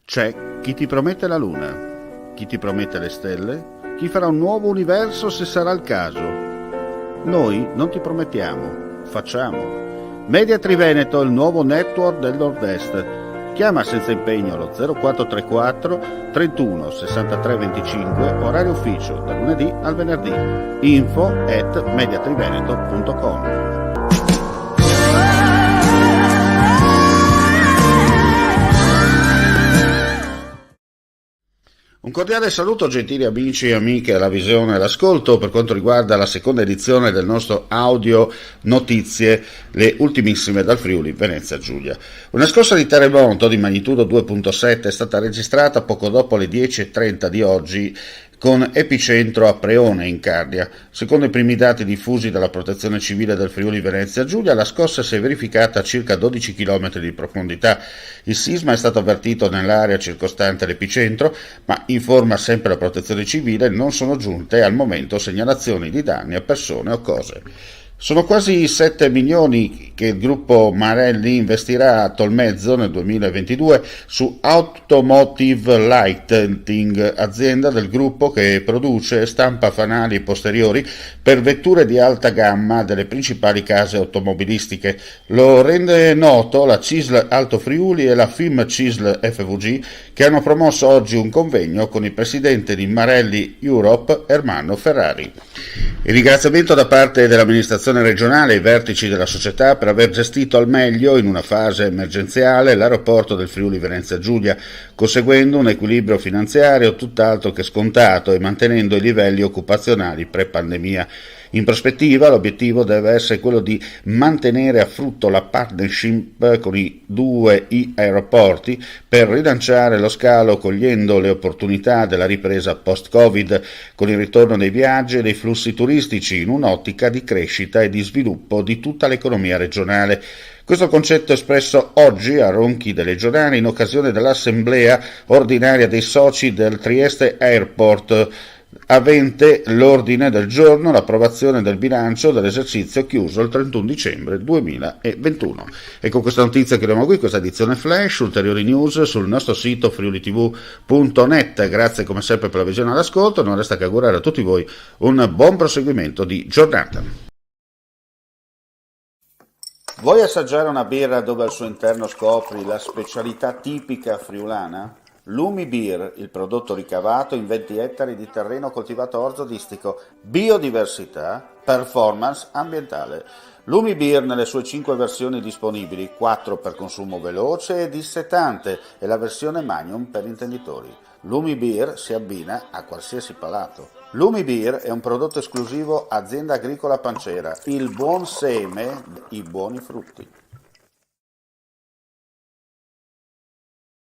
C'è chi ti promette la luna, chi ti promette le stelle, chi farà un nuovo universo se sarà il caso. Noi non ti promettiamo, facciamo. Media Triveneto, il nuovo network del Nord-Est. Chiama senza impegno allo 0434 31 63 25, orario ufficio, da lunedì al venerdì. info@mediatriveneto.com. Un cordiale saluto, gentili amici e amiche alla visione e all'ascolto, per quanto riguarda la seconda edizione del nostro audio notizie, le ultimissime dal Friuli Venezia Giulia. Una scossa di terremoto di magnitudo 2.7 è stata registrata poco dopo le 10:30 di oggi, con epicentro a Preone, in Carnia. Secondo i primi dati diffusi dalla Protezione Civile del Friuli Venezia Giulia, la scossa si è verificata a circa 12 km di profondità. Il sisma è stato avvertito nell'area circostante l'epicentro, ma informa sempre la Protezione Civile non sono giunte al momento segnalazioni di danni a persone o cose. Sono quasi 7 milioni che il gruppo Marelli investirà a Tolmezzo nel 2022 su Automotive Lighting, azienda del gruppo che produce e stampa fanali posteriori per vetture di alta gamma delle principali case automobilistiche. Lo rende noto la CISL Alto Friuli e la FIM CISL FVG, che hanno promosso oggi un convegno con il presidente di Marelli Europe, Ermanno Ferrari. Il ringraziamento da parte dell'amministrazione regionale ai vertici della società per aver gestito al meglio in una fase emergenziale l'aeroporto del Friuli Venezia Giulia, conseguendo un equilibrio finanziario tutt'altro che scontato e mantenendo i livelli occupazionali pre-pandemia. In prospettiva l'obiettivo deve essere quello di mantenere a frutto la partnership con i due aeroporti per rilanciare lo scalo cogliendo le opportunità della ripresa post-Covid con il ritorno dei viaggi e dei flussi turistici in un'ottica di crescita e di sviluppo di tutta l'economia regionale. Questo concetto è espresso oggi a Ronchi delle Giordane in occasione dell'assemblea ordinaria dei soci del Trieste Airport, avente l'ordine del giorno l'approvazione del bilancio dell'esercizio chiuso il 31 dicembre 2021. E con questa notizia chiudiamo qui questa edizione flash. Ulteriori news sul nostro sito friulitv.net. Grazie come sempre per la visione e l'ascolto, non resta che augurare a tutti voi un buon proseguimento di giornata. Vuoi assaggiare una birra dove al suo interno scopri la specialità tipica friulana? Lumi Beer, il prodotto ricavato in 20 ettari di terreno coltivato a orzo distico, biodiversità, performance ambientale. Lumi Beer nelle sue 5 versioni disponibili, 4 per consumo veloce e dissetante e la versione Magnum per intenditori. Lumi Beer si abbina a qualsiasi palato. Lumi Beer è un prodotto esclusivo Azienda Agricola Pancera, il buon seme, i buoni frutti.